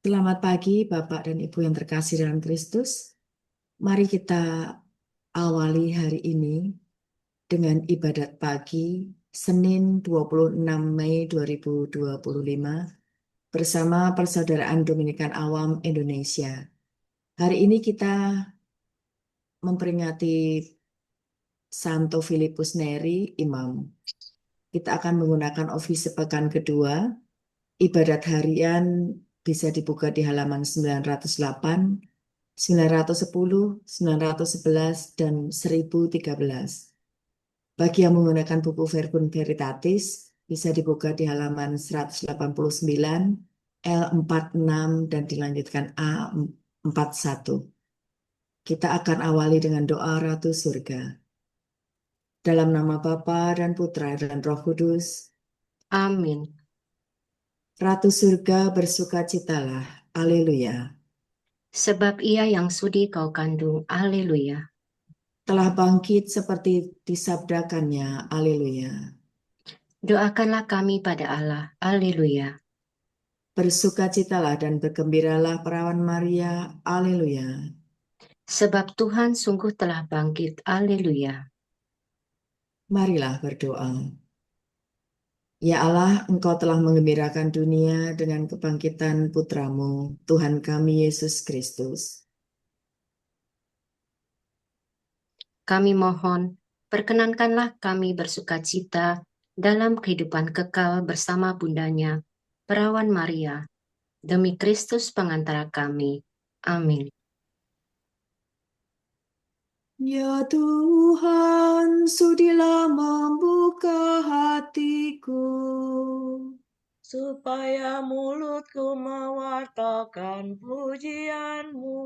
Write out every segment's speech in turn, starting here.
Selamat pagi, Bapak dan Ibu yang terkasih dalam Kristus. Mari kita awali hari ini dengan ibadat pagi Senin 26 Mei 2025 bersama Persaudaraan Dominikan Awam Indonesia. Hari ini kita memperingati Santo Filipus Neri, Imam. Kita akan menggunakan ofisi pekan kedua. Ibadat harian bisa dibuka di halaman 908, 910, 911, dan 1013. Bagi yang menggunakan buku Verbum Veritatis, bisa dibuka di halaman 189, L46, dan dilanjutkan A41. Kita akan awali dengan doa Ratu Surga. Dalam nama Bapa dan Putra dan Roh Kudus, Amin. Ratu Surga bersukacitalah. Haleluya. Sebab ia yang sudi kau kandung. Haleluya. Telah bangkit seperti disabdakannya. Haleluya. Doakanlah kami pada Allah. Haleluya. Bersukacitalah dan bergembiralah perawan Maria. Haleluya. Sebab Tuhan sungguh telah bangkit. Haleluya. Marilah berdoa. Ya Allah, Engkau telah menggembirakan dunia dengan kebangkitan Putramu, Tuhan kami Yesus Kristus. Kami mohon, perkenankanlah kami bersukacita dalam kehidupan kekal bersama bundanya, perawan Maria, demi Kristus pengantara kami. Amin. Ya Tuhan, sudilah membuka hatiku, supaya mulutku mewartakan pujianmu.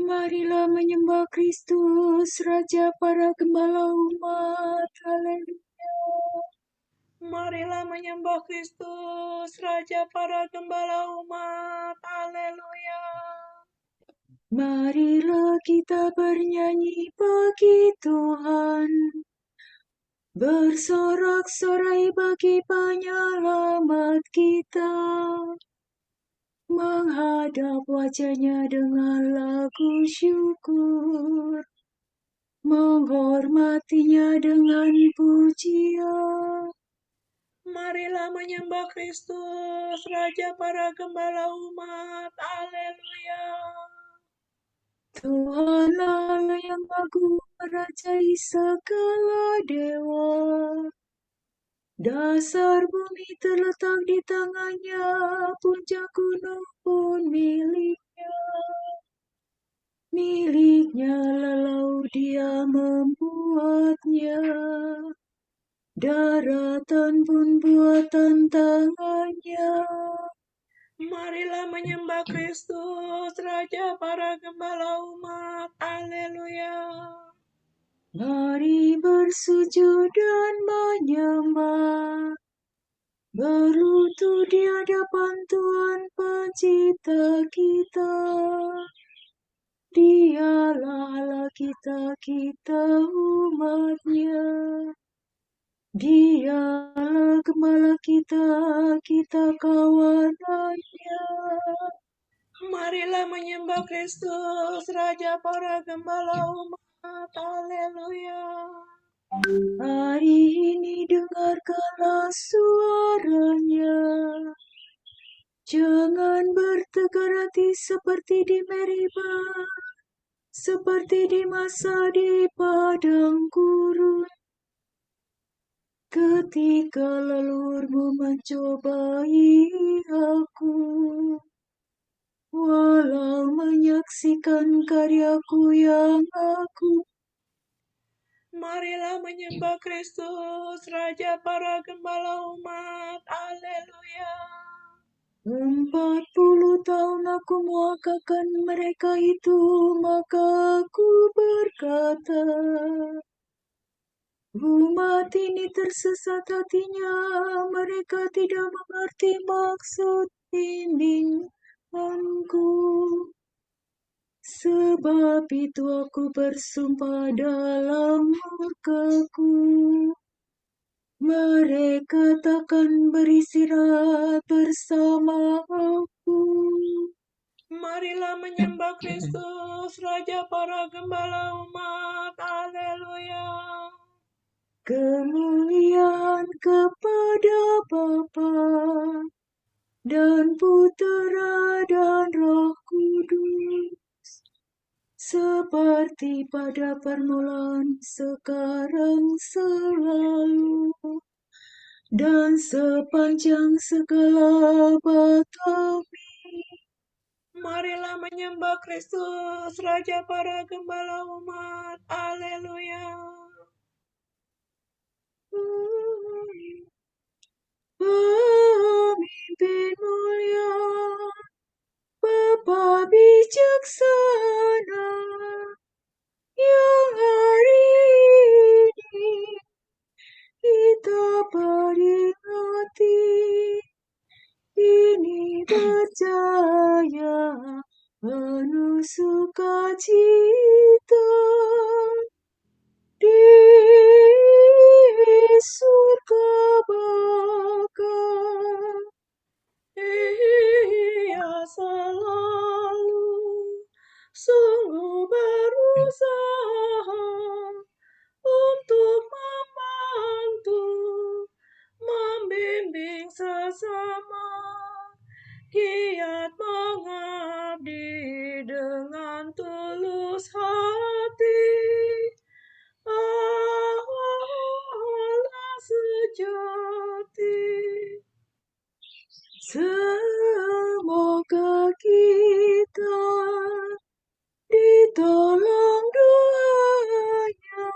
Marilah menyembah Kristus, Raja para gembala umat. Haleluya. Marilah menyembah Kristus, Raja para gembala umat. Haleluya. Marilah kita bernyanyi bagi Tuhan, bersorak-sorai bagi penyelamat kita, menghadap wajahnya dengan lagu syukur, menghormatinya dengan pujian. Marilah menyembah Kristus, Raja para gembala umat. Haleluya. Tuhanlah Allah yang agung, merajai segala dewa. Dasar bumi terletak di tangannya, puncak gunung pun miliknya. Miliknya lalau dia membuatnya, daratan pun buatan tangannya. Marilah menyembah Kristus, Raja para gembala umat. Haleluya. Mari bersujud dan menyembah, berlutut di hadapan Tuhan Pencipta kita. Dialah Allah kita, kita umatnya. Dialah gembala kita, kita kawanannya. Marilah menyembah Kristus, Raja para gembala umat. Haleluya. Hari ini dengarkanlah suaranya. Jangan bertegar hati seperti di Meribah, seperti di masa di padang gurun, ketika leluhurmu mencobai aku. Walau menyaksikan karyaku yang aku, marilah menyembah Kristus, Raja para gembala umat. Haleluya. 40 tahun aku muakakan mereka itu, maka aku berkata, umat ini tersesat hatinya, mereka tidak mengerti maksud bimbinganku. Sebab itu aku bersumpah dalam murkaku, mereka takkan beristirahat bersama aku. Marilah menyembah Kristus, Raja para Gembala umat. Haleluya. Kemuliaan kepada Bapa dan Putera dan Roh Kudus, seperti pada permulaan, sekarang, selalu, dan sepanjang segala abad. Amin. Marilah menyembah Kristus, Raja para Gembala umat. Haleluya. Pemimpin mulia, Bapa bijaksana, yang hari ini kita peringati, ini percaya penuh sukacita di surga baka. Ia selalu sungguh berusaha untuk membantu, membimbing sesama, giat mengabdi dengan tulus hati. Allah sejati. Semoga kita ditolong doanya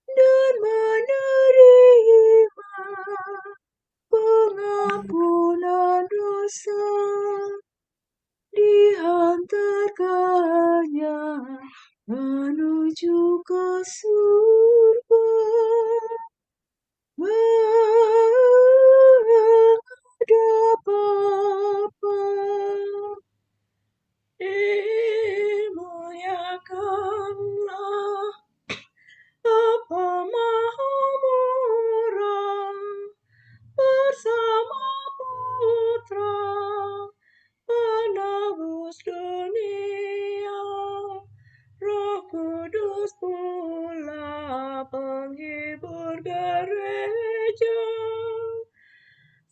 dan menerima pengampunan dosa, dihantarkannya menuju ke surga. Menghadap Bapa. Dimuliakanlah Bapa Maha Murah bersama Putra penebus dunia, Roh Kudus pula penghibur gereja,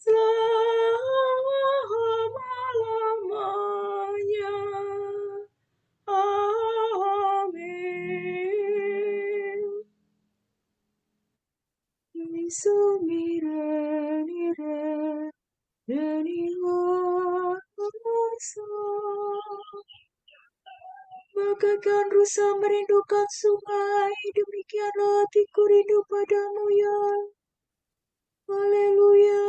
selama-lamanya. Amin. Sumire nire reniwasa, bagaikan rusa merindukan sungai, demikianlah hatiku rindu padamu ya. Haleluya.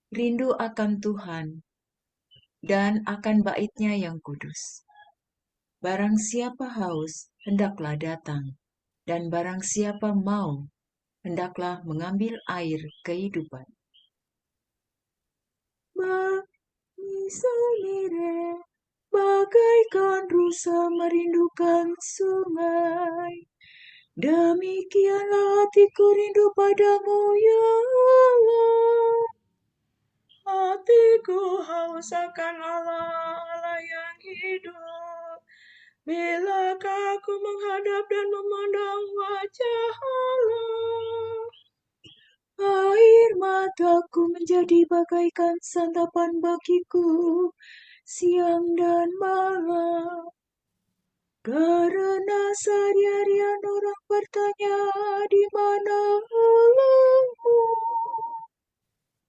Rindu akan Tuhan dan akan bait-Nya yang kudus. Barang siapa haus, hendaklah datang, dan barang siapa mau, hendaklah mengambil air kehidupan. Misalnya, bagaikan rusa merindukan sungai, demikianlah hatiku rindu padamu ya Allah. Hatiku haus akan Allah, Allah yang hidup. Bilakah aku menghadap dan memandang wajah Allah? Air mataku menjadi bagaikan santapan bagiku siang dan malam. Karena sehari-harian orang bertanya, di mana Allahmu?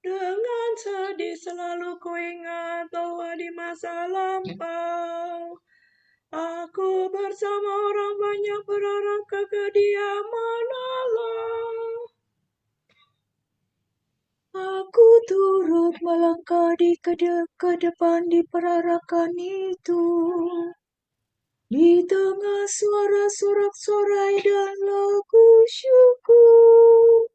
Dengan sedih selalu kuingat bahwa di masa lampau aku bersama orang banyak berharap ke kediaman Allah. Aku turut melangkah ke depan di perarakan itu. Di tengah suara sorak-sorai dan lagu syukur.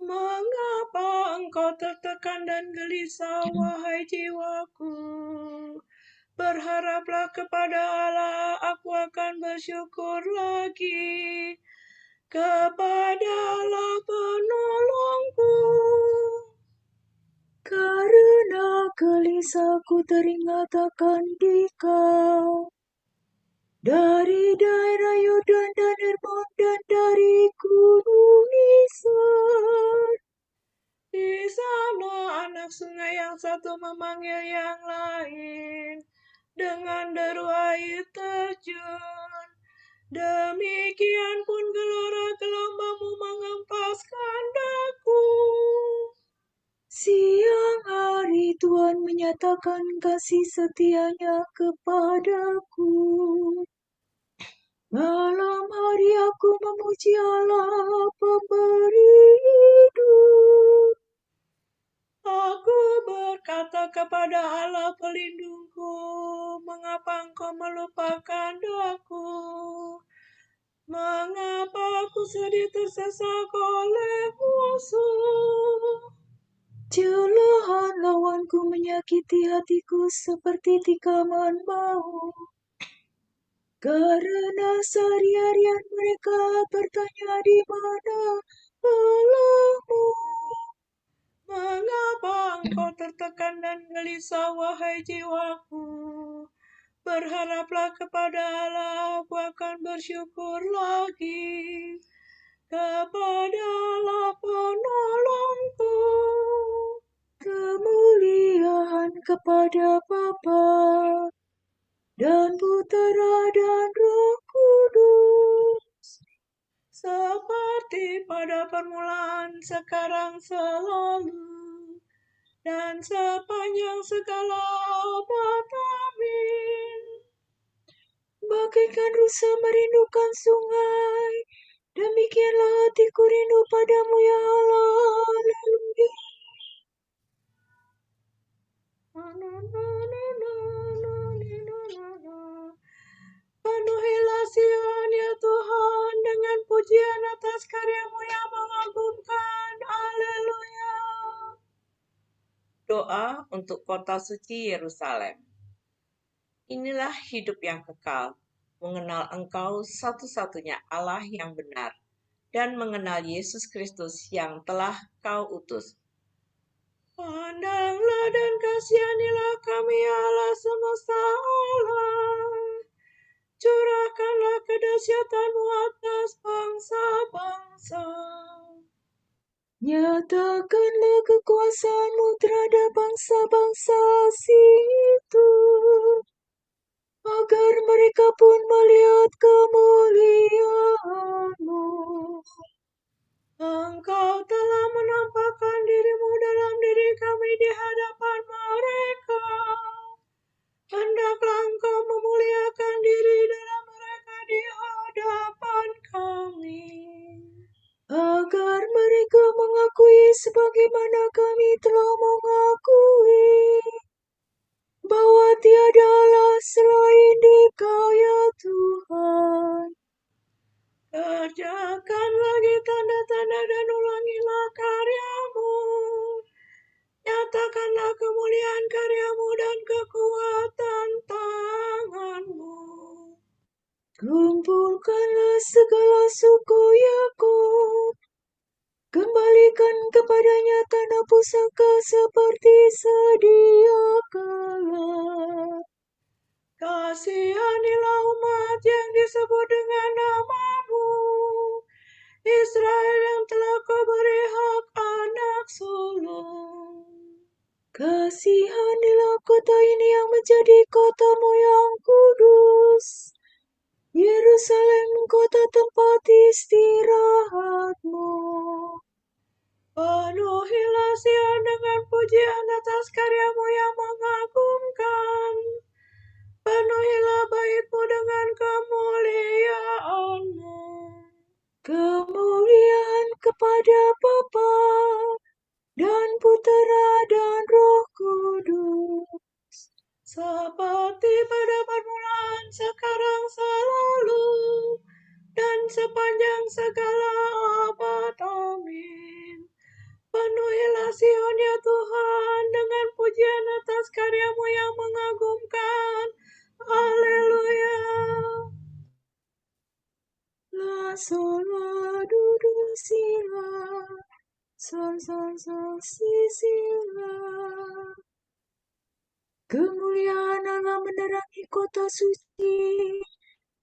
Mengapa engkau tertekan dan gelisah, wahai jiwaku? Berharaplah kepada Allah, aku akan bersyukur lagi. Kepada Allah gelisahku teringat akan Dikau. Dari daerah Yordan dan Hermon dan dari gunung Nisar. Di sana anak sungai yang satu memanggil yang lain dengan deru air terjun. Demikian pun gelora gelombangmu mengempaskan daku. Siang hari Tuhan menyatakan kasih setianya kepadaku. Malam hari aku memuji Allah pemberi hidup. Aku berkata kepada Allah pelindungku, mengapa engkau melupakan doaku? Mengapa aku sedih tersesak oleh musuh? Celahan lawanku menyakiti hatiku seperti tikaman bau. Karena sehari-harian mereka bertanya di mana Allahmu. Mengapa engkau tertekan dan gelisah, wahai jiwaku? Berharaplah kepada Allah, aku akan bersyukur lagi kepada Allah penolongku. Kemuliaan kepada Bapa dan Putera dan Roh Kudus, seperti pada permulaan, sekarang, selalu, dan sepanjang segala abad. Amin. Bagaikan rusa merindukan sungai, demikianlah hatiku rindu padamu ya Allah. Haleluya. Penuhilah Sion ya Tuhan dengan pujian atas karya-Mu yang mengagumkan. Haleluya. Doa untuk kota suci Yerusalem. Inilah hidup yang kekal, mengenal Engkau satu-satunya Allah yang benar, dan mengenal Yesus Kristus yang telah Kau utus. Pandanglah dan kasihanilah kami ya Allah semesta alam. Curahkanlah kedahsyatan-Mu atas bangsa-bangsa. Nyatakanlah kekuasaan-Mu terhadap bangsa-bangsa asing itu, agar mereka pun melihat kemuliaan-Mu. Engkau telah menampakkan diri-Mu dalam diri kami di hadapan mereka. Hendaklah Engkau memuliakan diri dalam mereka di hadapan kami, agar mereka mengakui sebagaimana kami telah mengakui, bahwa tiada Allah selain Dikau ya Tuhan. Kerjakan lagi tanda-tanda dan ulangilah karya-Mu. Nyatakanlah kemuliaan karya-Mu dan kekuatan tangan-Mu. Kumpulkanlah segala suku Yakub. Kembalikan kepadanya tanah pusaka seperti sedia kala. Kasihanilah umat yang disebut dengan nama-Mu, Israel yang telah Kau beri hak anak sulung. Kasihanilah kota ini yang menjadi kota-Mu yang kudus, Yerusalem, kota tempat istirahat-Mu. Penuhilah Sion dengan pujian atas karya-Mu yang mengagumkan. Penuhilah bait-Mu dengan kemuliaan-Mu. Kemuliaan kepada Bapa dan Putera dan Roh Kudus, seperti pada permulaan, sekarang, selalu, dan sepanjang segala abad. Amin. Penuhilah Sion ya Tuhan dengan pujian atas karya-Mu yang mengagumkan. Haleluya. La sol la do do si la, sol sol sol si si la. Kemuliaan Allah menerangi kota suci,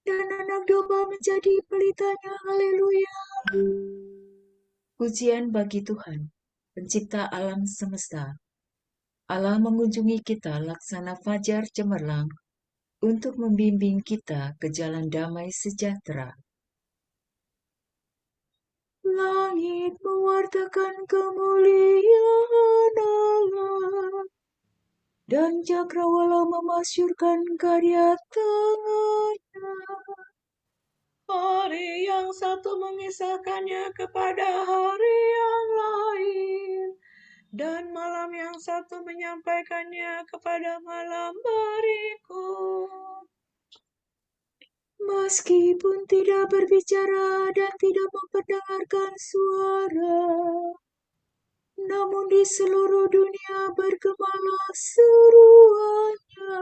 dan anak domba menjadi pelitanya. Haleluya. Pujian bagi Tuhan, pencipta alam semesta. Allah mengunjungi kita laksana fajar cemerlang untuk membimbing kita ke jalan damai sejahtera. Langit mewartakan kemuliaan Allah, dan cakrawala memasyurkan karya tangannya. Hari yang satu mengisahkannya kepada hari yang lain, dan malam yang satu menyampaikannya kepada malam berikut. Meskipun tidak berbicara dan tidak memperdengarkan suara, namun di seluruh dunia bergemalah seruannya,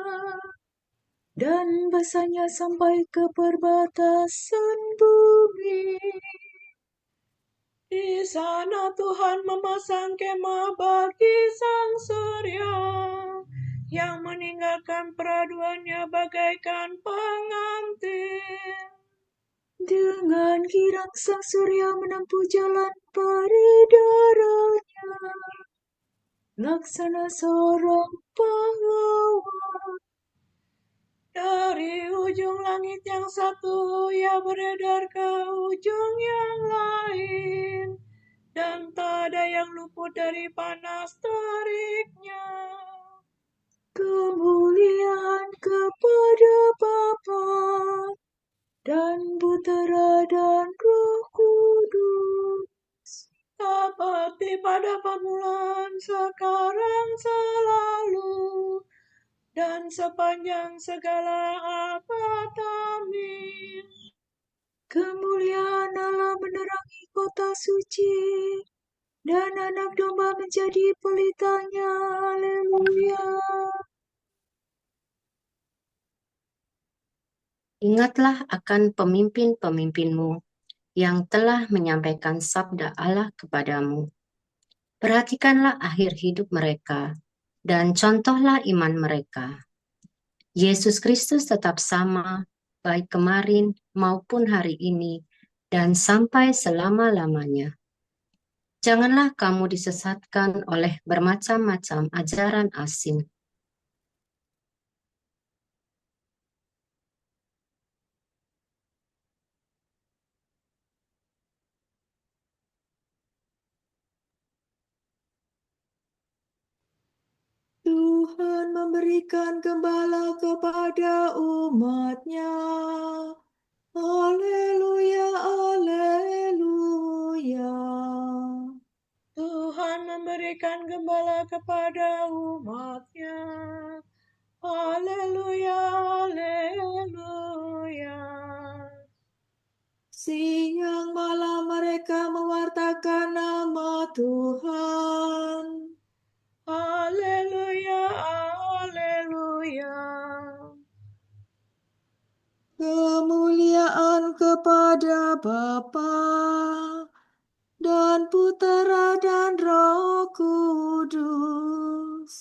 dan besarnya sampai ke perbatasan bumi. Di sana Tuhan memasang kemah bagi sang surya, yang meninggalkan peraduannya bagaikan pengantin. Dengan girang sang surya menempuh jalan peredarannya, laksana seorang pahlawan. Dari ujung langit yang satu ia beredar ke ujung yang lain, dan tak ada yang luput dari panas teriknya. Kemuliaan kepada Bapa dan Putera dan Roh Kudus, Seperti pada permulaan, sekarang, selalu, dan sepanjang segala abad. Amin. kemuliaan Allah menerangi kota suci, dan anak domba menjadi pelitanya. Haleluya. Ingatlah akan pemimpin-pemimpinmu yang telah menyampaikan sabda Allah kepadamu. Perhatikanlah akhir hidup mereka, dan contohlah iman mereka. Yesus Kristus tetap sama, baik kemarin maupun hari ini, dan sampai selama-lamanya. Janganlah kamu disesatkan oleh bermacam-macam ajaran asing. Tuhan memberikan gembala kepada umat-Nya. Haleluya, haleluya. Tuhan memberikan gembala kepada umat-Nya. Haleluya, haleluya. Siang malam mereka mewartakan nama Tuhan. Haleluya, haleluya. Kemuliaan kepada Bapa dan Putera dan Roh Kudus.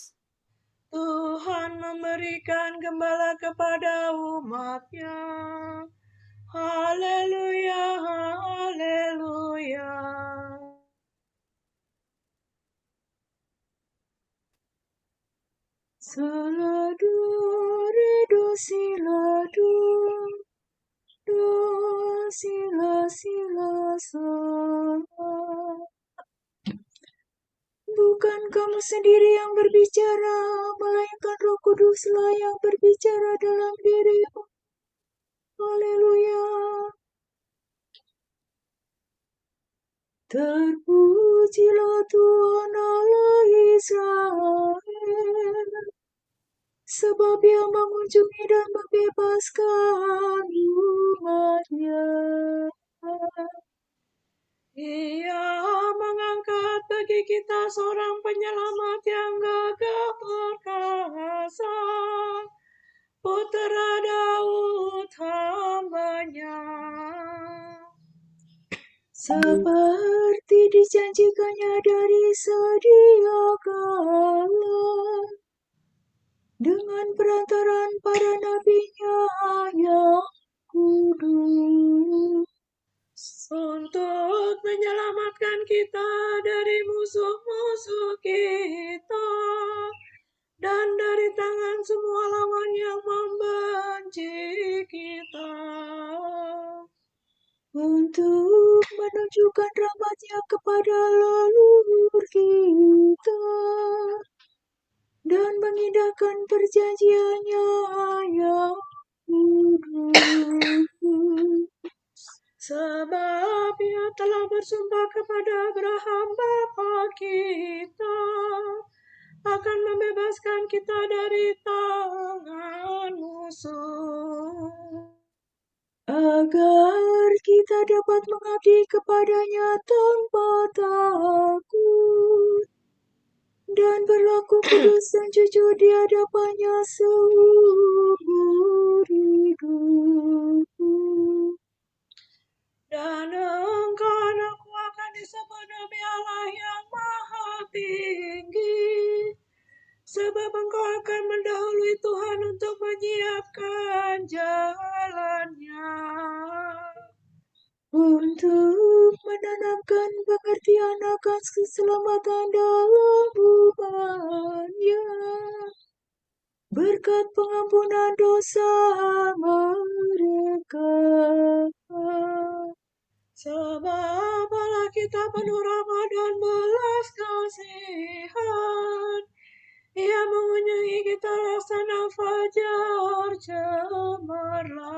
Tuhan memberikan gembala kepada umat-Nya. Haleluya, haleluya. Saladu, redo, siladu, do, sila, sila, salah. Bukan kamu sendiri yang berbicara, melainkan Roh Kuduslah yang berbicara dalam dirimu. Haleluya. Terpujilah Tuhan Allah Israel, sebab Ia mengunjungi dan membebaskan umat-Nya. Ia mengangkat bagi kita seorang penyelamat yang gagah perkasa, Putera Daud hamba-Nya. Seperti dijanjikannya dari sedia kala, dengan perantaraan para nabinya yang kudus, untuk menyelamatkan kita dari musuh-musuh kita dan dari tangan semua lawan yang membenci kita, untuk menunjukkan rahmat-Nya kepada leluhur kita dan mengindahkan perjanjian-Nya yang kudus. sebab Ia telah bersumpah kepada Abraham bapa kita akan membebaskan kita dari tangan musuh, agar kita dapat mengabdi kepada-Nya tanpa takut dan berlaku kudus dan jujur di hadapan-Nya seumur hidup. dan engkau anakku akan disebut demi Allah yang Maha Tinggi, sebab engkau akan mendahului Tuhan untuk menyiapkan jalannya, Untuk menanamkan pengertian akan keselamatan dalam umat-Nya, berkat pengampunan dosa mereka. sebab Allah kita penuh rahmat dan belas kasihan. Ia mengunjungi kita laksana fajar cemerlang,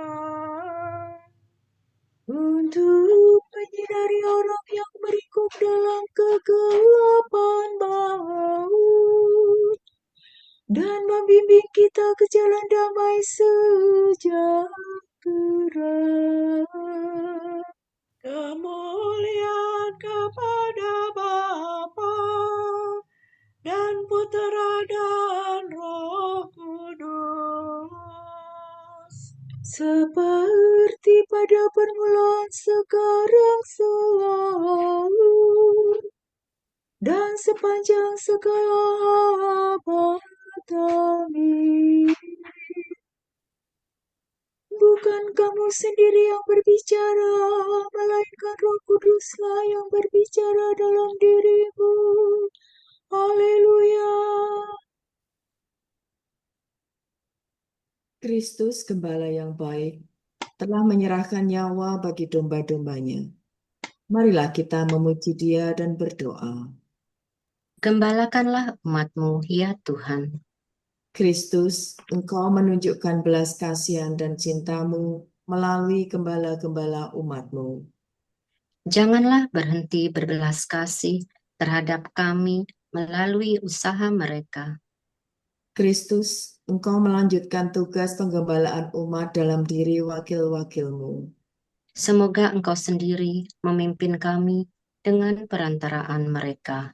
Untuk menyinari orang yang meringkuk dalam kegelapan maut dan membimbing kita ke jalan damai sejahtera. kemuliaan kepada Bapa dan Putera dan Roh Kudus, Seperti pada permulaan, sekarang, selalu, dan sepanjang segala abad. Amin. Bukan kamu sendiri yang berbicara, melainkan Roh Kuduslah yang berbicara dalam dirimu. Haleluya. Kristus, Gembala yang baik, telah menyerahkan nyawa bagi domba-dombanya. Marilah kita memuji Dia dan berdoa. Gembalakanlah umat-Mu, ya Tuhan. Kristus, Engkau menunjukkan belas kasihan dan cinta-Mu melalui gembala-gembala umat-Mu. Janganlah berhenti berbelas kasih terhadap kami melalui usaha mereka. Kristus, Engkau melanjutkan tugas penggembalaan umat dalam diri wakil-wakil-Mu. Semoga Engkau sendiri memimpin kami dengan perantaraan mereka.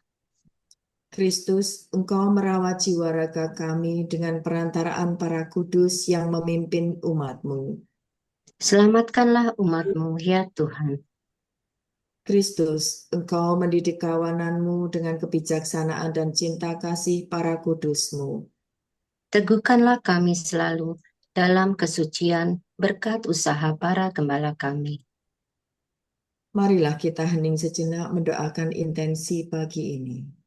Kristus, Engkau merawat jiwa raga kami dengan perantaraan para kudus yang memimpin umat-Mu. Selamatkanlah umat-Mu, ya Tuhan. Kristus, Engkau mendidik kawanan-Mu dengan kebijaksanaan dan cinta kasih para kudus-Mu. Teguhkanlah kami selalu dalam kesucian berkat usaha para gembala kami. Marilah kita hening sejenak mendoakan intensi pagi ini.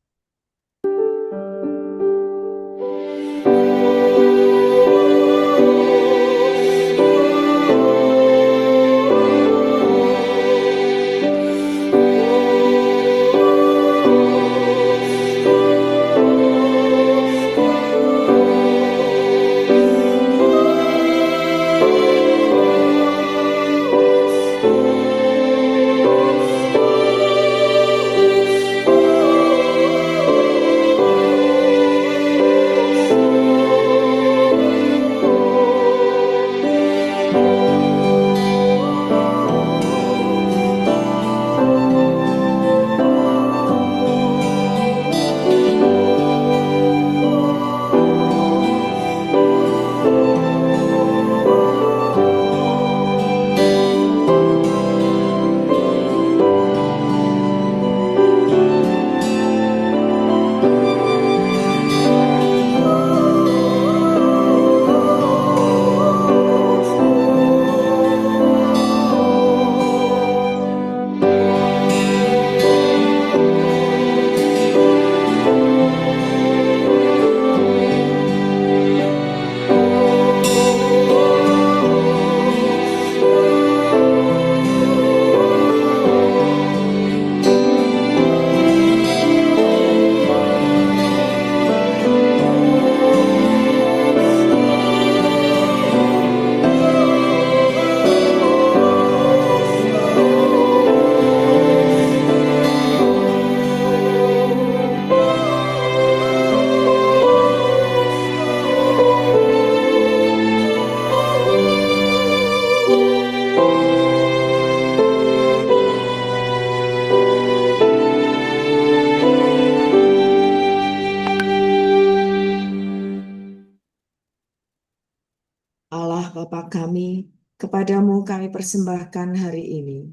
kami, kepadamu kami persembahkan hari ini.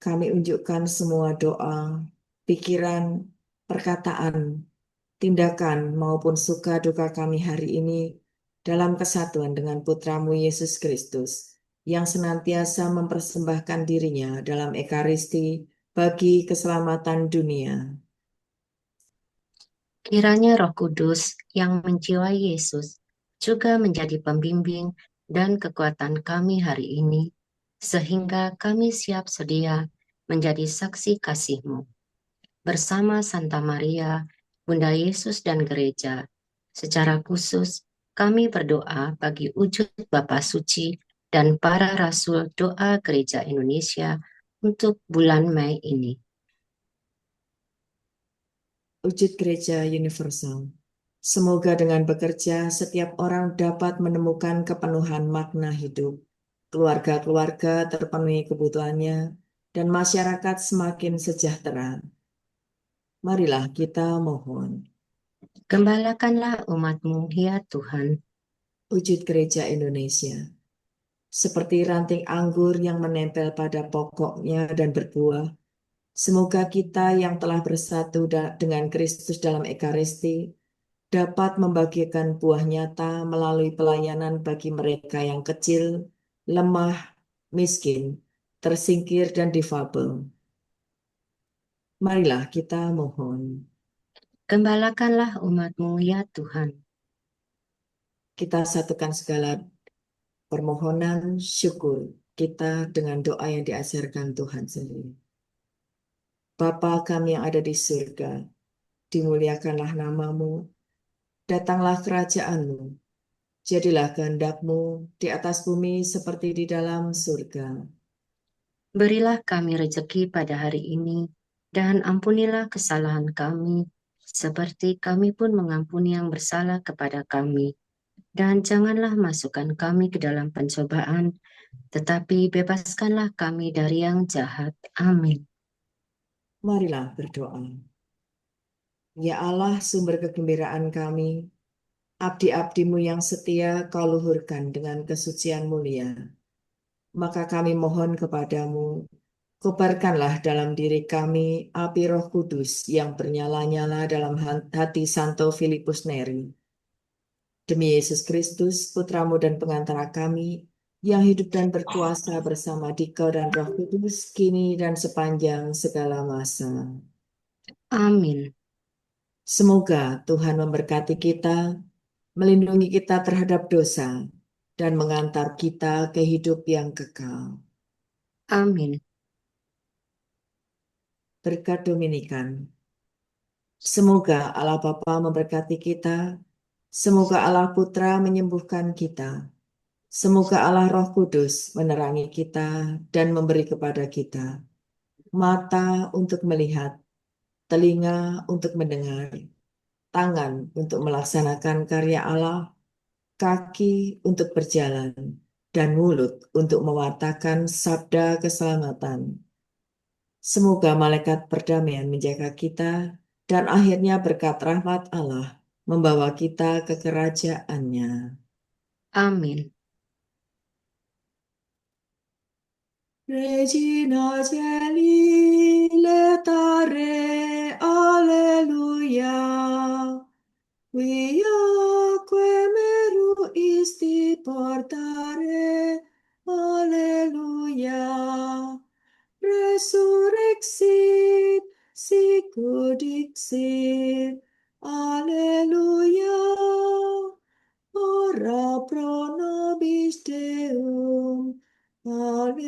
Kami unjukkan semua doa, pikiran, perkataan, tindakan maupun suka duka kami hari ini dalam kesatuan dengan Putramu Yesus Kristus yang senantiasa mempersembahkan dirinya dalam Ekaristi bagi keselamatan dunia. Kiranya Roh Kudus yang menjiwai Yesus juga menjadi pembimbing dan kekuatan kami hari ini, sehingga kami siap sedia menjadi saksi kasih-Mu. Bersama Santa Maria, Bunda Yesus dan Gereja, secara khusus kami berdoa bagi wujud Bapa Suci dan para Rasul Doa Gereja Indonesia untuk bulan Mei ini. Wujud Gereja Universal. Semoga dengan bekerja setiap orang dapat menemukan kepenuhan makna hidup, keluarga-keluarga terpenuhi kebutuhannya, dan masyarakat semakin sejahtera. Marilah kita mohon. Gembalakanlah umat-Mu, ya Tuhan. Wujud Gereja Indonesia. Seperti ranting anggur yang menempel pada pokoknya dan berbuah, semoga kita yang telah bersatu dengan Kristus dalam Ekaristi dapat membagikan buah nyata melalui pelayanan bagi mereka yang kecil, lemah, miskin, tersingkir, dan difabel. Marilah kita mohon. Gembalakanlah umat-Mu, ya Tuhan. Kita satukan segala permohonan syukur kita dengan doa yang diajarkan Tuhan sendiri. Bapa kami yang ada di surga, dimuliakanlah nama-Mu, datanglah kerajaan-Mu, jadilah kehendak-Mu di atas bumi seperti di dalam surga. Berilah kami rejeki pada hari ini, dan ampunilah kesalahan kami, seperti kami pun mengampuni yang bersalah kepada kami. Dan janganlah masukkan kami ke dalam pencobaan, tetapi bebaskanlah kami dari yang jahat. Amin. Marilah berdoa. Ya Allah, sumber kegembiraan kami, abdi-abdimu yang setia kau luhurkan dengan kesucian mulia. Maka kami mohon kepadamu, kobarkanlah dalam diri kami api Roh Kudus yang bernyala-nyala dalam hati Santo Filipus Neri. Demi Yesus Kristus, Putramu dan pengantara kami, yang hidup dan berkuasa bersama Dikau dan Roh Kudus, kini dan sepanjang segala masa. Amin. Semoga Tuhan memberkati kita, melindungi kita terhadap dosa, dan mengantar kita ke hidup yang kekal. Amin. Berkat Dominikan. Semoga Allah Bapa memberkati kita, semoga Allah Putra menyembuhkan kita, semoga Allah Roh Kudus menerangi kita dan memberi kepada kita mata untuk melihat, telinga untuk mendengar, tangan untuk melaksanakan karya Allah, kaki untuk berjalan, dan mulut untuk mewartakan sabda keselamatan. Semoga malaikat perdamaian menjaga kita, dan akhirnya berkat rahmat Allah membawa kita ke kerajaannya. Amin. Regina Celi letare, alleluia. Viaque meru isti portare, alleluia. Resurrexit, sicut dixit, alleluia. Ora pro nobis Deum, alleluia.